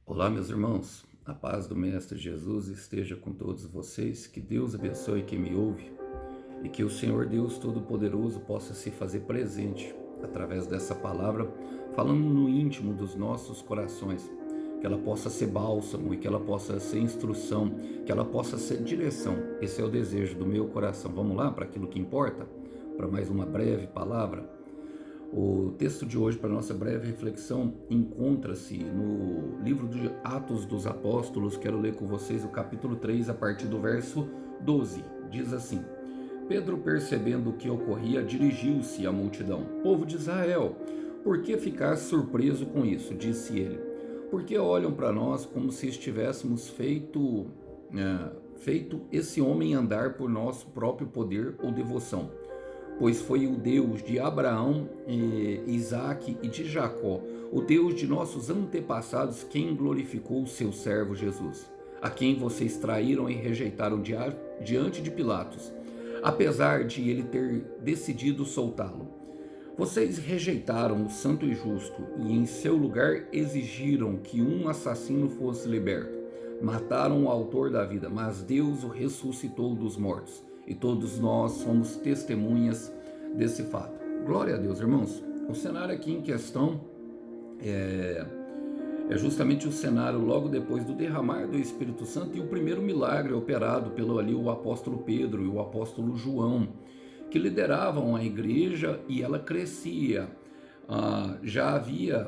Olá, meus irmãos. A paz do Mestre Jesus esteja com todos vocês. Que Deus abençoe quem me ouve e que o Senhor Deus Todo-Poderoso possa se fazer presente através dessa palavra, falando no íntimo dos nossos corações. Que ela possa ser bálsamo e que ela possa ser instrução, que ela possa ser direção. Esse é o desejo do meu coração. Vamos lá para aquilo que importa? Para mais uma breve palavra. O texto de hoje, para nossa breve reflexão, encontra-se no livro de Atos dos Apóstolos. Quero ler com vocês o capítulo 3, a partir do verso 12. Diz assim: Pedro, percebendo o que ocorria, dirigiu-se à multidão. Povo de Israel, por que ficar surpreso com isso? Disse ele. Porque olham para nós como se estivéssemos feito esse homem andar por nosso próprio poder ou devoção. Pois foi o Deus de Abraão, Isaque e de Jacó, o Deus de nossos antepassados, quem glorificou o seu servo Jesus, a quem vocês traíram e rejeitaram diante de Pilatos, apesar de ele ter decidido soltá-lo. Vocês rejeitaram o santo e justo e em seu lugar exigiram que um assassino fosse liberto. Mataram o autor da vida, mas Deus o ressuscitou dos mortos. E todos nós somos testemunhas desse fato. Glória a Deus, irmãos. O cenário aqui em questão é justamente o cenário logo depois do derramar do Espírito Santo e o primeiro milagre operado pelo ali o apóstolo Pedro e o apóstolo João, que lideravam a igreja e ela crescia. Já havia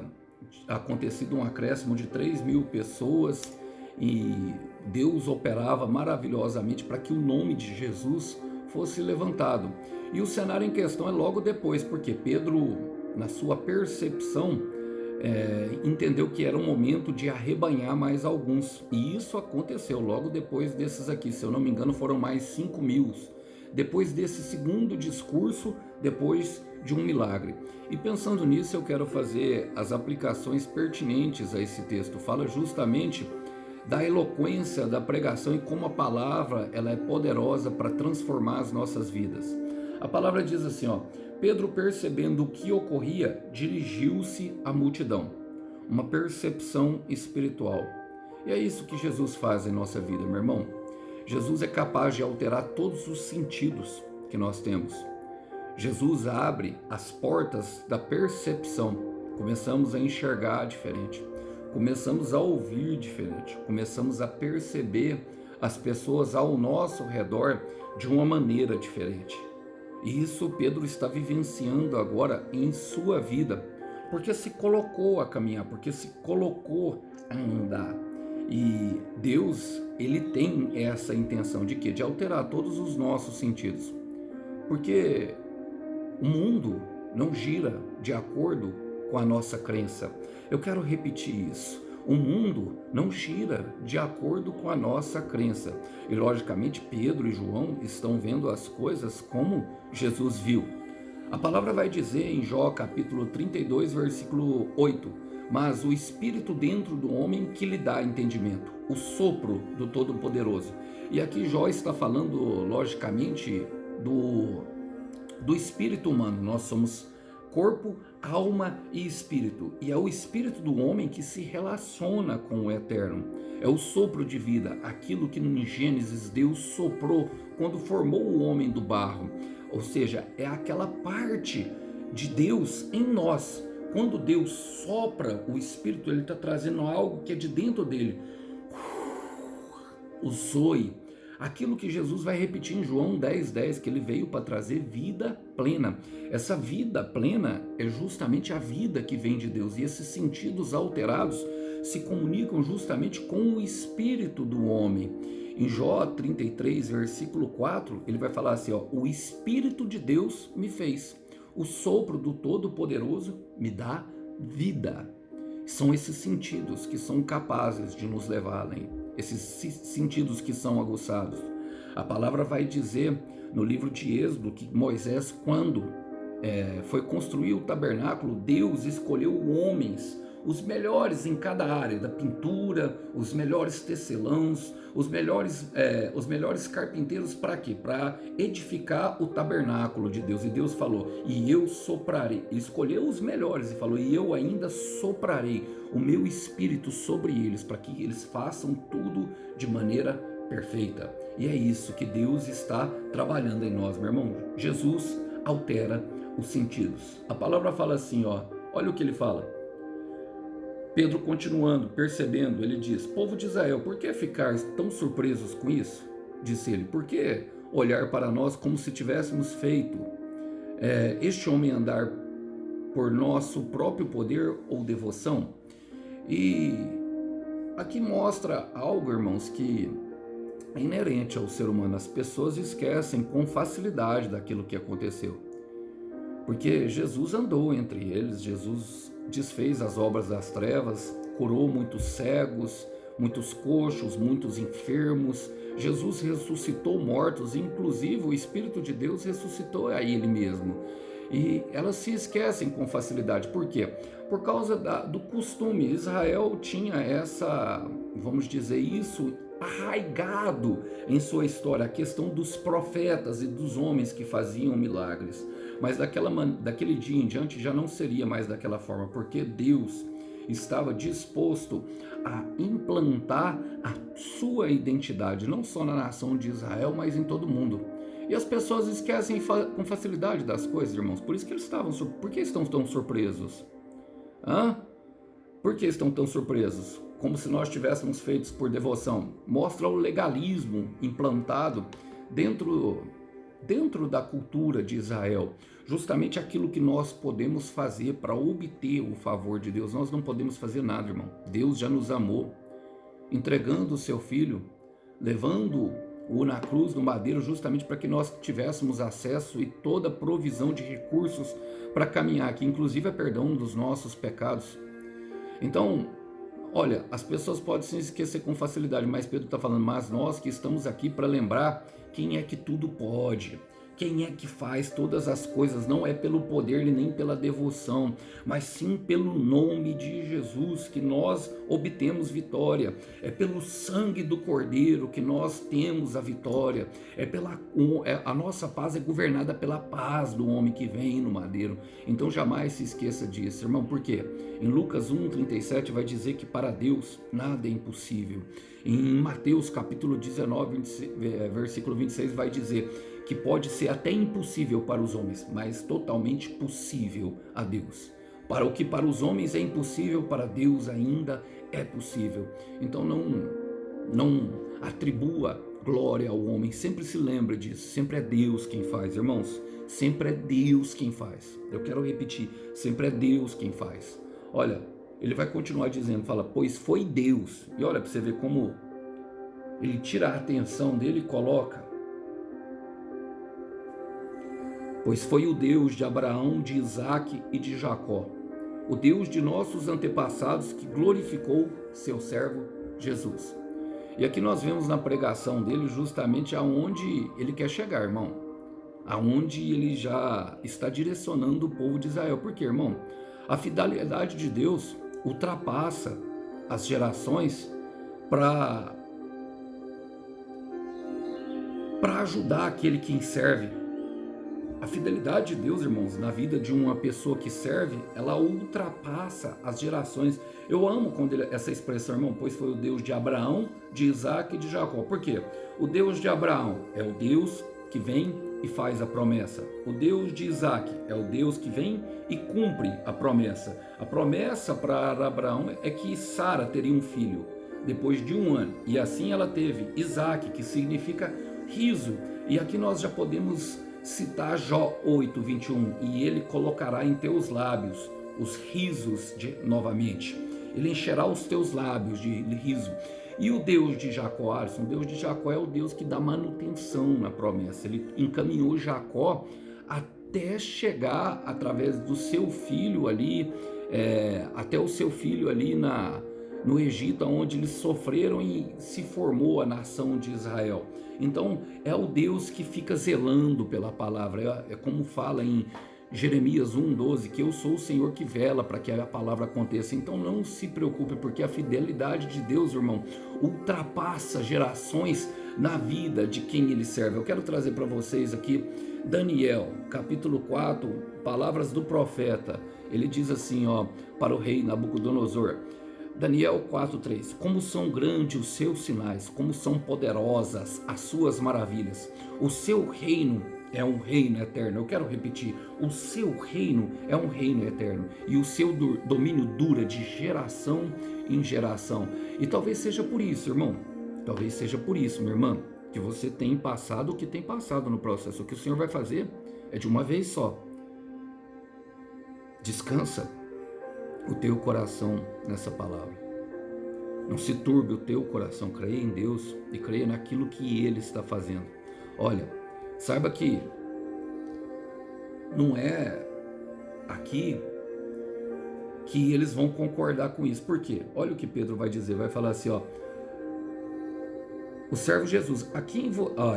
acontecido um acréscimo de 3.000 pessoas e Deus operava maravilhosamente para que o nome de Jesus fosse levantado. E o cenário em questão é logo depois, porque Pedro, na sua percepção, entendeu que era um momento de arrebanhar mais alguns. E isso aconteceu logo depois desses aqui, se eu não me engano foram mais 5.000. Depois desse segundo discurso, depois de um milagre. E pensando nisso, eu quero fazer as aplicações pertinentes a esse texto. Fala justamente da eloquência da pregação e como a palavra ela é poderosa para transformar as nossas vidas. A palavra diz assim, Pedro, percebendo o que ocorria, dirigiu-se à multidão. Uma percepção espiritual. E é isso que Jesus faz em nossa vida, meu irmão. Jesus é capaz de alterar todos os sentidos que nós temos. Jesus abre as portas da percepção. Começamos a enxergar diferente. Começamos a ouvir diferente. Começamos a perceber as pessoas ao nosso redor de uma maneira diferente. E isso Pedro está vivenciando agora em sua vida, porque se colocou a caminhar, porque se colocou a andar. E Deus, ele tem essa intenção de quê? De alterar todos os nossos sentidos. Porque o mundo não gira de acordo com a nossa crença. Eu quero repetir isso. O mundo não gira de acordo com a nossa crença. E logicamente Pedro e João estão vendo as coisas como Jesus viu. A palavra vai dizer em Jó capítulo 32, versículo 8: mas o Espírito dentro do homem que lhe dá entendimento, o sopro do Todo-Poderoso. E aqui Jó está falando logicamente do espírito humano. Nós somos corpo, alma e espírito. E é o espírito do homem que se relaciona com o eterno. É o sopro de vida, aquilo que em Gênesis Deus soprou quando formou o homem do barro. Ou seja, é aquela parte de Deus em nós. Quando Deus sopra o espírito, ele está trazendo algo que é de dentro dele. O zoe. Aquilo que Jesus vai repetir em João 10:10, que ele veio para trazer vida plena. Essa vida plena é justamente a vida que vem de Deus. E esses sentidos alterados se comunicam justamente com o espírito do homem. Em Jó 33, versículo 4, ele vai falar assim, o Espírito de Deus me fez. O sopro do Todo-Poderoso me dá vida. São esses sentidos que são capazes de nos levar além. Esses sentidos que são aguçados. A palavra vai dizer no livro de Êxodo que Moisés, quando foi construir o tabernáculo, Deus escolheu homens os melhores em cada área da pintura, os melhores tecelãos, os melhores carpinteiros para quê? Para edificar o tabernáculo de Deus. E Deus falou: e eu soprarei. Ele escolheu os melhores e falou: e eu ainda soprarei o meu espírito sobre eles, para que eles façam tudo de maneira perfeita. E é isso que Deus está trabalhando em nós, meu irmão. Jesus altera os sentidos. A palavra fala assim, ó, olha o que ele fala. Pedro, continuando, percebendo, ele diz: povo de Israel, por que ficar tão surpresos com isso? Disse ele: por que olhar para nós como se tivéssemos feito este homem andar por nosso próprio poder ou devoção? E aqui mostra algo, irmãos, que é inerente ao ser humano. As pessoas esquecem com facilidade daquilo que aconteceu. Porque Jesus andou entre eles, Jesus desfez as obras das trevas, curou muitos cegos, muitos coxos, muitos enfermos. Jesus ressuscitou mortos, inclusive o Espírito de Deus ressuscitou a ele mesmo. E elas se esquecem com facilidade. Por quê? Por causa do costume. Israel tinha essa, vamos dizer isso, arraigado em sua história, a questão dos profetas e dos homens que faziam milagres. Mas daquele dia em diante já não seria mais daquela forma, porque Deus estava disposto a implantar a sua identidade, não só na nação de Israel, mas em todo mundo. E as pessoas esquecem com facilidade das coisas, irmãos. Por isso que por que estão tão surpresos? Por que estão tão surpresos? Como se nós tivéssemos feitos por devoção. Mostra o legalismo implantado dentro da cultura de Israel. Justamente aquilo que nós podemos fazer para obter o favor de Deus. Nós não podemos fazer nada, irmão. Deus já nos amou, entregando o seu Filho, levando-o na cruz, no madeiro, justamente para que nós tivéssemos acesso e toda provisão de recursos para caminhar aqui, inclusive a perdão dos nossos pecados. Então, olha, as pessoas podem se esquecer com facilidade, mas Pedro está falando: mas nós que estamos aqui para lembrar quem é que tudo pode, quem é que faz todas as coisas, não é pelo poder nem pela devoção, mas sim pelo nome de Jesus que nós obtemos vitória, é pelo sangue do Cordeiro que nós temos a vitória, a nossa paz é governada pela paz do homem que vem no madeiro. Então jamais se esqueça disso, irmão, porque em Lucas 1:37 vai dizer que para Deus nada é impossível. Em Mateus capítulo 19, versículo 26 vai dizer que pode ser até impossível para os homens, mas totalmente possível a Deus. Para o que para os homens é impossível, para Deus ainda é possível. Então não atribua glória ao homem, sempre se lembre disso, sempre é Deus quem faz, irmãos, sempre é Deus quem faz. Eu quero repetir, sempre é Deus quem faz. Olha, ele vai continuar dizendo, fala: pois foi Deus. E olha para você ver como ele tira a atenção dele e coloca: pois foi o Deus de Abraão, de Isaque e de Jacó, o Deus de nossos antepassados que glorificou seu servo Jesus. E aqui nós vemos na pregação dele justamente aonde ele quer chegar, irmão, aonde ele já está direcionando o povo de Israel. Porque, irmão, a fidelidade de Deus ultrapassa as gerações para ajudar aquele que serve. A fidelidade de Deus, irmãos, na vida de uma pessoa que serve, ela ultrapassa as gerações. Eu amo quando essa expressão, irmão, pois foi o Deus de Abraão, de Isaque e de Jacó. Por quê? O Deus de Abraão é o Deus que vem e faz a promessa. O Deus de Isaque é o Deus que vem e cumpre a promessa. A promessa para Abraão é que Sara teria um filho depois de 1 ano. E assim ela teve Isaque, que significa riso. E aqui nós já podemos citar Jó 8:21, e ele colocará em teus lábios os risos novamente. Ele encherá os teus lábios de riso. E o Deus de Jacó, Alisson, o Deus de Jacó é o Deus que dá manutenção na promessa. Ele encaminhou Jacó até chegar através do seu filho ali, até o seu filho ali no Egito, onde eles sofreram e se formou a nação de Israel. Então é o Deus que fica zelando pela palavra, é como fala em Jeremias 1:12, que eu sou o Senhor que vela para que a palavra aconteça. Então não se preocupe, porque a fidelidade de Deus, irmão, ultrapassa gerações na vida de quem ele serve. Eu quero trazer para vocês aqui Daniel, capítulo 4, palavras do profeta. Ele diz assim, para o rei Nabucodonosor. Daniel 4:3. Como são grandes os seus sinais, como são poderosas as suas maravilhas. O seu reino é um reino eterno. Eu quero repetir, o seu reino é um reino eterno e o seu domínio dura de geração em geração. E talvez seja por isso, irmão, talvez seja por isso, minha irmã, que você tem passado o que tem passado no processo. O que o Senhor vai fazer é de uma vez só. Descansa o teu coração nessa palavra. Não se turbe o teu coração, creia em Deus e creia naquilo que Ele está fazendo. Olha, saiba que não é aqui que eles vão concordar com isso. Por quê? Olha o que Pedro vai dizer, vai falar assim, o servo Jesus,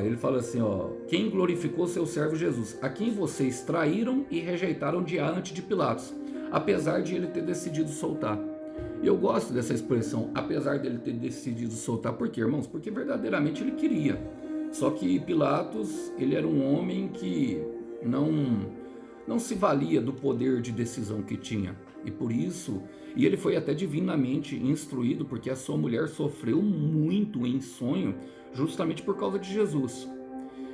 ele fala assim, quem glorificou seu servo Jesus, a quem vocês traíram e rejeitaram diante de Pilatos, apesar de ele ter decidido soltar. E eu gosto dessa expressão, apesar dele ter decidido soltar. Por quê, irmãos? Porque verdadeiramente ele queria. Só que Pilatos, ele era um homem que não se valia do poder de decisão que tinha. E por isso, e ele foi até divinamente instruído, porque a sua mulher sofreu muito em sonho, justamente por causa de Jesus.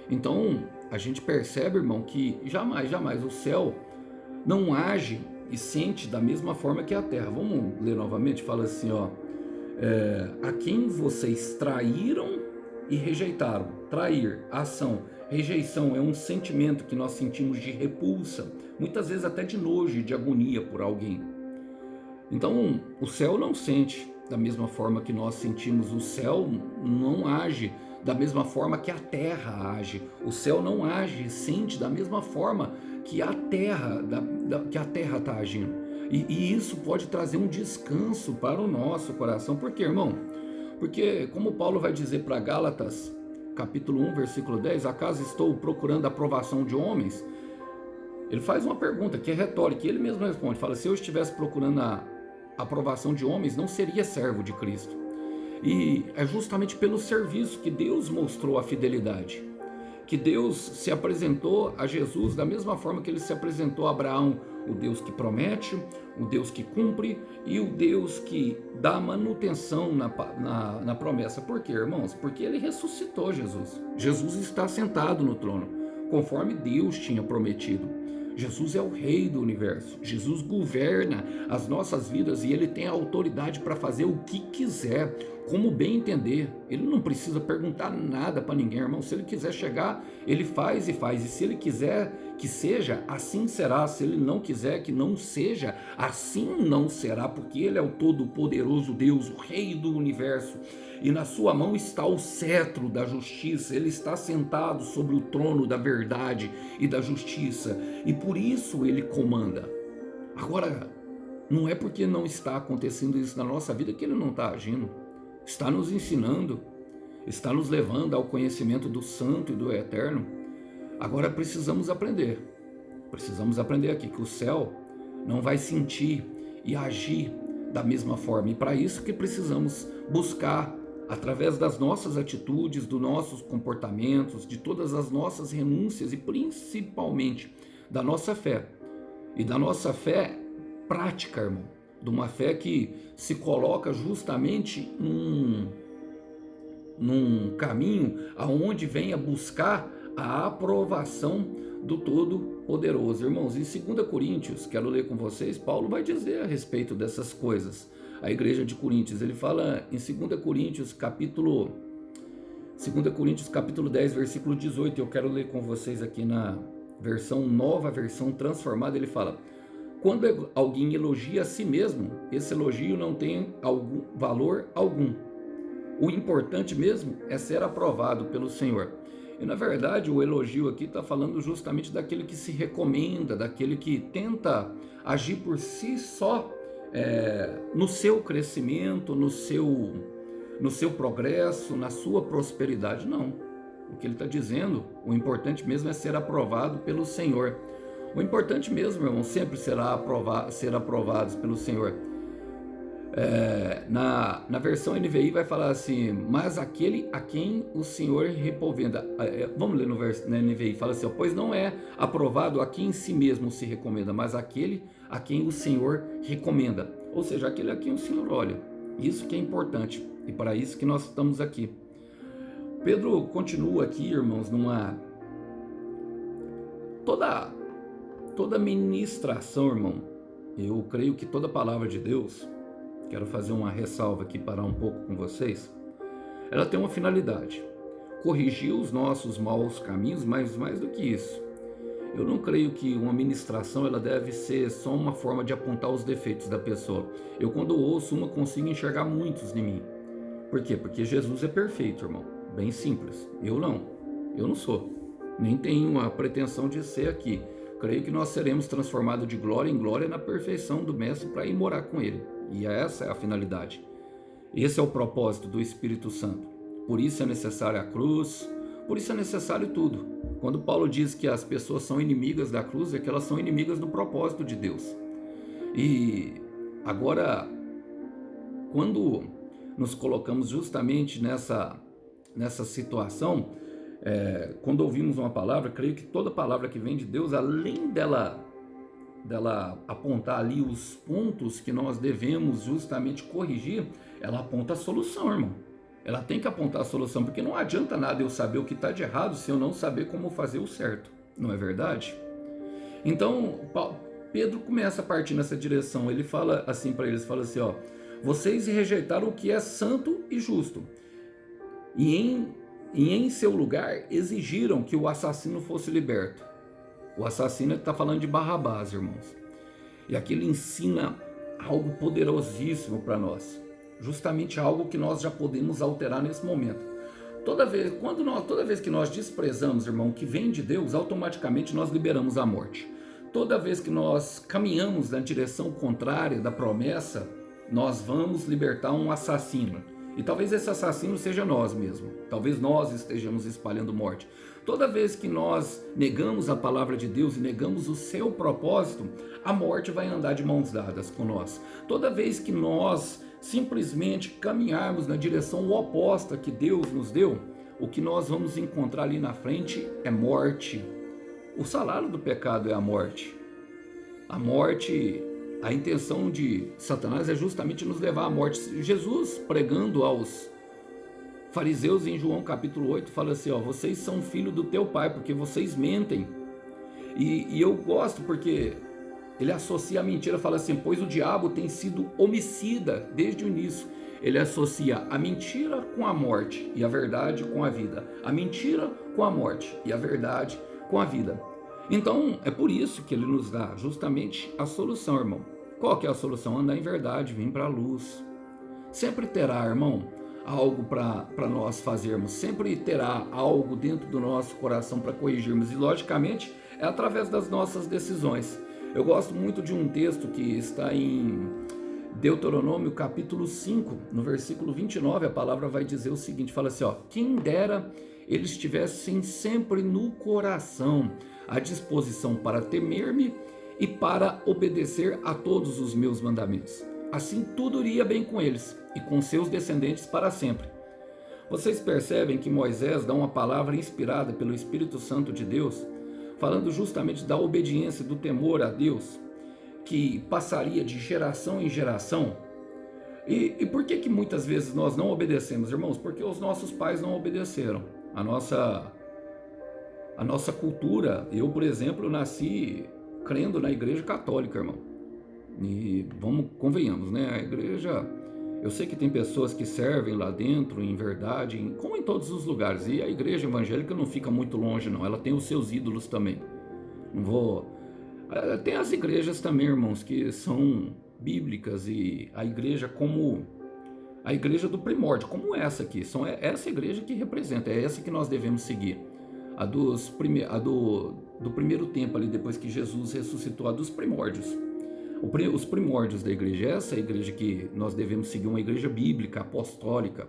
Então, a gente percebe, irmão, que jamais o céu não age e sente da mesma forma que a terra. Vamos ler novamente, fala assim, a quem vocês traíram e rejeitaram. Trair, ação. Rejeição é um sentimento que nós sentimos de repulsa, muitas vezes até de nojo e de agonia por alguém. Então, o céu não sente da mesma forma que nós sentimos. O céu não age da mesma forma que a terra age. O céu não age e sente da mesma forma que a terra está agindo. E isso pode trazer um descanso para o nosso coração. Por quê, irmão? Porque, como Paulo vai dizer para Gálatas, capítulo 1, versículo 10, acaso estou procurando a aprovação de homens? Ele faz uma pergunta que é retórica, e ele mesmo responde, fala, se eu estivesse procurando a aprovação de homens, não seria servo de Cristo. E é justamente pelo serviço que Deus mostrou a fidelidade, que Deus se apresentou a Jesus da mesma forma que ele se apresentou a Abraão, o Deus que promete, o Deus que cumpre e o Deus que dá manutenção na promessa. Por quê, irmãos? Porque ele ressuscitou Jesus. Jesus está sentado no trono, conforme Deus tinha prometido. Jesus é o rei do universo. Jesus governa as nossas vidas e ele tem a autoridade para fazer o que quiser, como bem entender. Ele não precisa perguntar nada para ninguém, irmão. Se ele quiser chegar, ele faz e faz. E se ele quiser que seja, assim será. Se ele não quiser que não seja, assim não será, porque ele é o todo-poderoso Deus, o rei do universo. E na sua mão está o cetro da justiça. Ele está sentado sobre o trono da verdade e da justiça. E por isso ele comanda. Agora, não é porque não está acontecendo isso na nossa vida que ele não está agindo. Está nos ensinando, está nos levando ao conhecimento do santo e do eterno. Agora precisamos aprender aqui que o céu não vai sentir e agir da mesma forma. E para isso que precisamos buscar, através das nossas atitudes, dos nossos comportamentos, de todas as nossas renúncias e principalmente da nossa fé. E da nossa fé prática, irmão. De uma fé que se coloca justamente num caminho aonde venha buscar a aprovação do Todo-Poderoso. Irmãos, em 2 Coríntios, quero ler com vocês, Paulo vai dizer a respeito dessas coisas. A igreja de Coríntios, ele fala em 2 Coríntios capítulo 10, versículo 18, eu quero ler com vocês aqui na versão nova, versão transformada, ele fala: quando alguém elogia a si mesmo, esse elogio não tem valor algum. O importante mesmo é ser aprovado pelo Senhor. E na verdade o elogio aqui está falando justamente daquele que se recomenda, daquele que tenta agir por si só, no seu crescimento, no seu progresso, na sua prosperidade. Não. O que ele está dizendo, o importante mesmo é ser aprovado pelo Senhor. O importante mesmo, irmão, sempre ser aprovados pelo Senhor. Na versão NVI vai falar assim, mas aquele a quem o Senhor recomenda. Vamos ler na NVI, fala assim, ó, pois não é aprovado a quem em si mesmo se recomenda, mas aquele a quem o Senhor recomenda. Ou seja, aquele a quem o Senhor olha. Isso que é importante e para isso que nós estamos aqui. Pedro continua aqui, irmãos, toda ministração, irmão, eu creio que toda palavra de Deus, quero fazer uma ressalva aqui, parar um pouco com vocês, ela tem uma finalidade, corrigir os nossos maus caminhos, mas mais do que isso, eu não creio que uma ministração ela deve ser só uma forma de apontar os defeitos da pessoa. Eu, quando ouço uma, consigo enxergar muitos em mim. Por quê? Porque Jesus é perfeito, irmão, bem simples. Eu não sou, nem tenho a pretensão de ser aqui. Creio que nós seremos transformados de glória em glória na perfeição do Mestre para ir morar com Ele. E essa é a finalidade. Esse é o propósito do Espírito Santo. Por isso é necessária a cruz, por isso é necessário tudo. Quando Paulo diz que as pessoas são inimigas da cruz, é que elas são inimigas do propósito de Deus. E agora, quando nos colocamos justamente nessa situação, quando ouvimos uma palavra, creio que toda palavra que vem de Deus, além dela apontar ali os pontos que nós devemos justamente corrigir, ela aponta a solução, irmão. Ela tem que apontar a solução, porque não adianta nada eu saber o que está de errado se eu não saber como fazer o certo, não é verdade? Então, Pedro começa a partir nessa direção, ele fala assim para eles, fala assim, ó, vocês rejeitaram o que é santo e justo, e em seu lugar exigiram que o assassino fosse liberto. O assassino está falando de Barrabás, irmãos. E aqui ele ensina algo poderosíssimo para nós. Justamente algo que nós já podemos alterar nesse momento. Toda vez que nós desprezamos, irmão, o que vem de Deus, automaticamente nós liberamos a morte. Toda vez que nós caminhamos na direção contrária da promessa, nós vamos libertar um assassino. E talvez esse assassino seja nós mesmos. Talvez nós estejamos espalhando morte. Toda vez que nós negamos a palavra de Deus e negamos o seu propósito, a morte vai andar de mãos dadas com nós. Toda vez que nós simplesmente caminharmos na direção oposta que Deus nos deu, o que nós vamos encontrar ali na frente é morte. O salário do pecado é a morte. A morte, a intenção de Satanás é justamente nos levar à morte. Jesus, pregando aos fariseus em João capítulo 8, fala assim, ó, vocês são filhos do teu pai, porque vocês mentem. E eu gosto porque ele associa a mentira, fala assim, pois o diabo tem sido homicida desde o início. Ele associa a mentira com a morte e a verdade com a vida. A mentira com a morte e a verdade com a vida. Então, é por isso que ele nos dá justamente a solução, irmão. Qual que é a solução? Andar em verdade, vir para a luz. Sempre terá, irmão, algo para nós fazermos. Sempre terá algo dentro do nosso coração para corrigirmos. E, logicamente, é através das nossas decisões. Eu gosto muito de um texto que está em Deuteronômio capítulo 5, no versículo 29, a palavra vai dizer o seguinte, fala assim, ó, quem dera eles tivessem sempre no coração a disposição para temer-me e para obedecer a todos os meus mandamentos. Assim tudo iria bem com eles e com seus descendentes para sempre. Vocês percebem que Moisés dá uma palavra inspirada pelo Espírito Santo de Deus, falando justamente da obediência, do temor a Deus, que passaria de geração em geração. E por que muitas vezes nós não obedecemos, irmãos? Porque os nossos pais não obedeceram. A nossa cultura, eu, por exemplo, nasci crendo na igreja católica, irmão. E convenhamos, né? A igreja, eu sei que tem pessoas que servem lá dentro, em verdade, como em todos os lugares. E a igreja evangélica não fica muito longe, não. Ela tem os seus ídolos também. Tem as igrejas também, irmãos, que são bíblicas, e a igreja como a igreja do primórdio, como essa aqui, é essa igreja que representa, é essa que nós devemos seguir, a do primeiro tempo ali, depois que Jesus ressuscitou, a dos primórdios, os primórdios da igreja, essa é a igreja que nós devemos seguir, uma igreja bíblica, apostólica,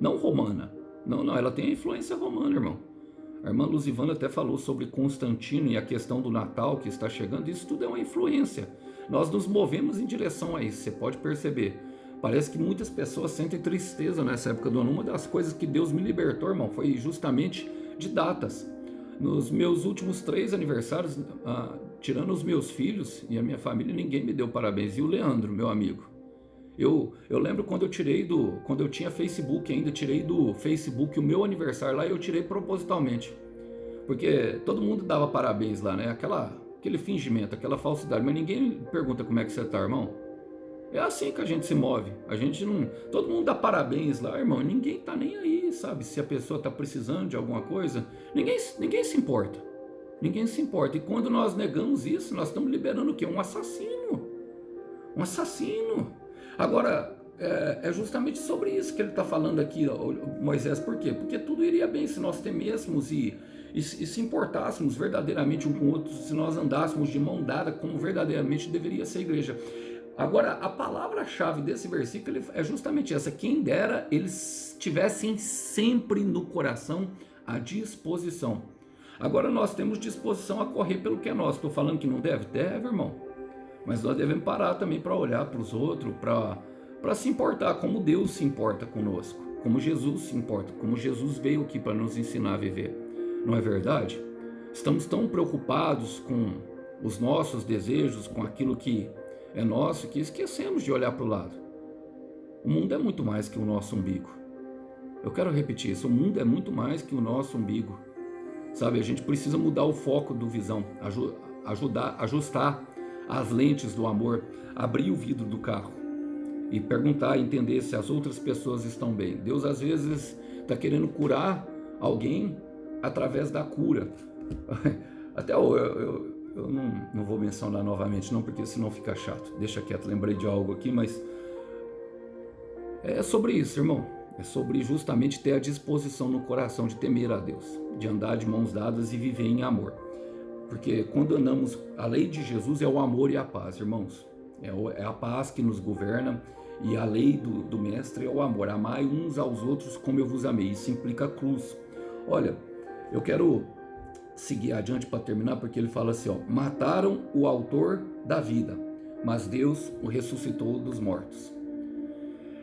não romana, não, ela tem a influência romana, irmão. A irmã Luzivana até falou sobre Constantino e a questão do Natal que está chegando. Isso tudo é uma influência. Nós nos movemos em direção a isso, você pode perceber. Parece que muitas pessoas sentem tristeza nessa época do ano. Uma das coisas que Deus me libertou, irmão, foi justamente de datas. Nos meus últimos 3 aniversários, tirando os meus filhos e a minha família, ninguém me deu parabéns. E o Leandro, meu amigo, eu lembro quando eu tinha Facebook ainda, tirei do Facebook o meu aniversário lá e eu tirei propositalmente. Porque todo mundo dava parabéns lá, né? Aquele fingimento, aquela falsidade. Mas ninguém pergunta como é que você tá, irmão. É assim que a gente se move. A gente não. Todo mundo dá parabéns lá, irmão. Ninguém tá nem aí, sabe? Se a pessoa tá precisando de alguma coisa, ninguém se importa. Ninguém se importa. E quando nós negamos isso, nós estamos liberando o quê? Um assassino. Um assassino. Agora, é justamente sobre isso que ele está falando aqui, Moisés. Por quê? Porque tudo iria bem se nós temêssemos e se importássemos verdadeiramente um com o outro, se nós andássemos de mão dada como verdadeiramente deveria ser a igreja. Agora, a palavra-chave desse versículo é justamente essa: quem dera eles tivessem sempre no coração a disposição. Agora nós temos disposição a correr pelo que é nosso. Estou falando que não deve? Deve, irmão. Mas nós devemos parar também para olhar para os outros, para se importar como Deus se importa conosco, como Jesus se importa, como Jesus veio aqui para nos ensinar a viver. Não é verdade? Estamos tão preocupados com os nossos desejos, com aquilo que é nosso, que esquecemos de olhar para o lado. O mundo é muito mais que o nosso umbigo. Eu quero repetir isso: o mundo é muito mais que o nosso umbigo. Sabe, a gente precisa mudar o foco do visão, ajustar as lentes do amor, abrir o vidro do carro e perguntar, entender se as outras pessoas estão bem. Deus às vezes está querendo curar alguém através da cura. Até eu não vou mencionar novamente não, porque senão fica chato. Deixa quieto, lembrei de algo aqui, mas é sobre isso, irmão. É sobre justamente ter a disposição no coração de temer a Deus, de andar de mãos dadas e viver em amor. Porque quando andamos, a lei de Jesus é o amor e a paz, irmãos. É a paz que nos governa, e a lei do mestre é o amor. Amai uns aos outros como eu vos amei. Isso implica cruz. Olha, eu quero seguir adiante para terminar, porque ele fala assim, mataram o autor da vida, mas Deus o ressuscitou dos mortos.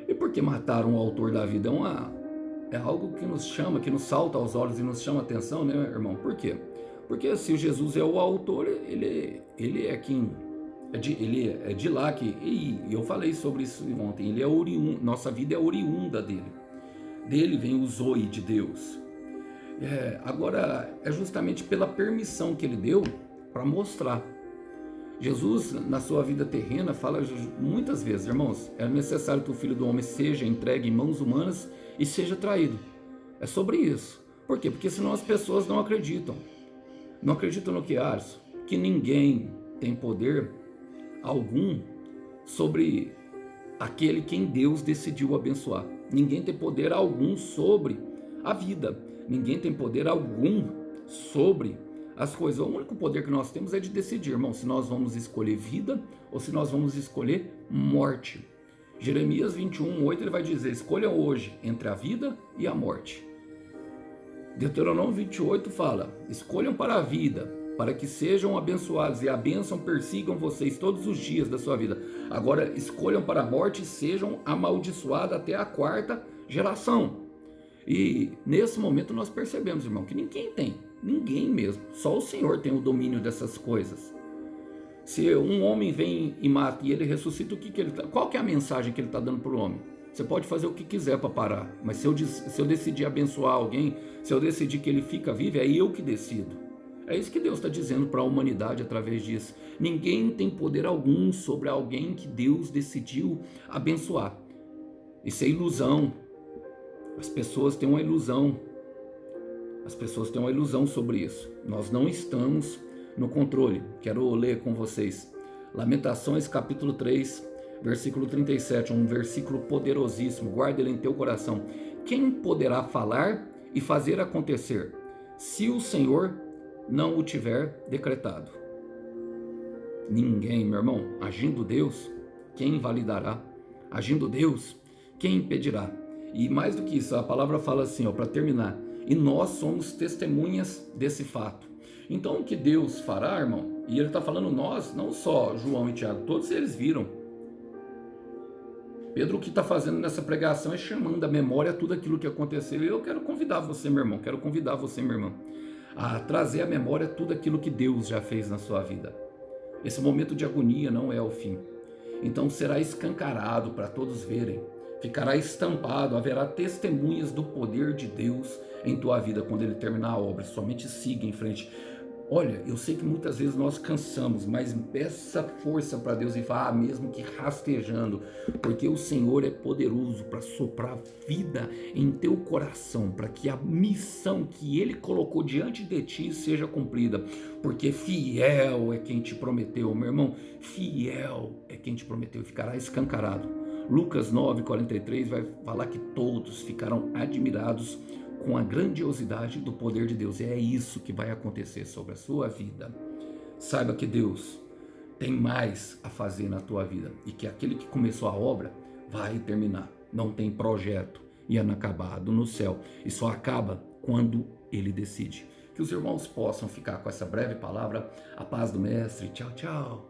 E por que mataram o autor da vida? É algo que nos chama, que nos salta aos olhos e nos chama a atenção, né, irmão? Por quê? Porque se Jesus é o autor, ele é quem... Ele é de lá que... E eu falei sobre isso ontem. Ele é oriundo, nossa vida é oriunda dele. Dele vem o zoe de Deus. Agora, é justamente pela permissão que ele deu para mostrar. Jesus, na sua vida terrena, fala muitas vezes, irmãos, é necessário que o Filho do Homem seja entregue em mãos humanas e seja traído. É sobre isso. Por quê? Porque senão as pessoas não acreditam. Não acreditam no que, Alisson? Que ninguém tem poder algum sobre aquele quem Deus decidiu abençoar. Ninguém tem poder algum sobre a vida. Ninguém tem poder algum sobre as coisas. O único poder que nós temos é de decidir, irmão, se nós vamos escolher vida ou se nós vamos escolher morte. Jeremias 21:8 ele vai dizer: escolha hoje entre a vida e a morte. Deuteronômio 28 fala: escolham para a vida, para que sejam abençoados e a bênção persigam vocês todos os dias da sua vida. Agora escolham para a morte e sejam amaldiçoados até a 4ª geração. E nesse momento nós percebemos, irmão, que ninguém mesmo, só o Senhor tem o domínio dessas coisas. Se um homem vem e mata e ele ressuscita, qual que é a mensagem que ele está dando para o homem? Você pode fazer o que quiser para parar, mas se eu decidir abençoar alguém, se eu decidir que ele fica vivo, é eu que decido. É isso que Deus está dizendo para a humanidade através disso. Ninguém tem poder algum sobre alguém que Deus decidiu abençoar. Isso é ilusão. As pessoas têm uma ilusão. As pessoas têm uma ilusão sobre isso. Nós não estamos no controle. Quero ler com vocês Lamentações capítulo 3, versículo 37, um versículo poderosíssimo. Guarda ele em teu coração. Quem poderá falar e fazer acontecer, se o Senhor não o tiver decretado? Ninguém, meu irmão. Agindo Deus, quem invalidará? Agindo Deus, quem impedirá? E mais do que isso, a palavra fala assim, para terminar: E nós somos testemunhas desse fato. Então o que Deus fará, irmão, e ele está falando nós, não só João e Tiago, todos eles viram. Pedro, o que está fazendo nessa pregação é chamando à memória tudo aquilo que aconteceu. E eu quero convidar você, meu irmão, quero convidar você, minha irmã, a trazer à memória tudo aquilo que Deus já fez na sua vida. Esse momento de agonia não é o fim. Então será escancarado para todos verem, ficará estampado, haverá testemunhas do poder de Deus em tua vida quando ele terminar a obra. Somente siga em frente. Olha, eu sei que muitas vezes nós cansamos, mas peça força para Deus e vá mesmo que rastejando, porque o Senhor é poderoso para soprar vida em teu coração, para que a missão que Ele colocou diante de ti seja cumprida, porque fiel é quem te prometeu, meu irmão, fiel é quem te prometeu e ficará escancarado. Lucas 9:43 vai falar que todos ficaram admirados com a grandiosidade do poder de Deus. E é isso que vai acontecer sobre a sua vida. Saiba que Deus tem mais a fazer na tua vida e que aquele que começou a obra vai terminar. Não tem projeto inacabado no céu e só acaba quando ele decide. Que os irmãos possam ficar com essa breve palavra. A paz do Mestre. Tchau, tchau.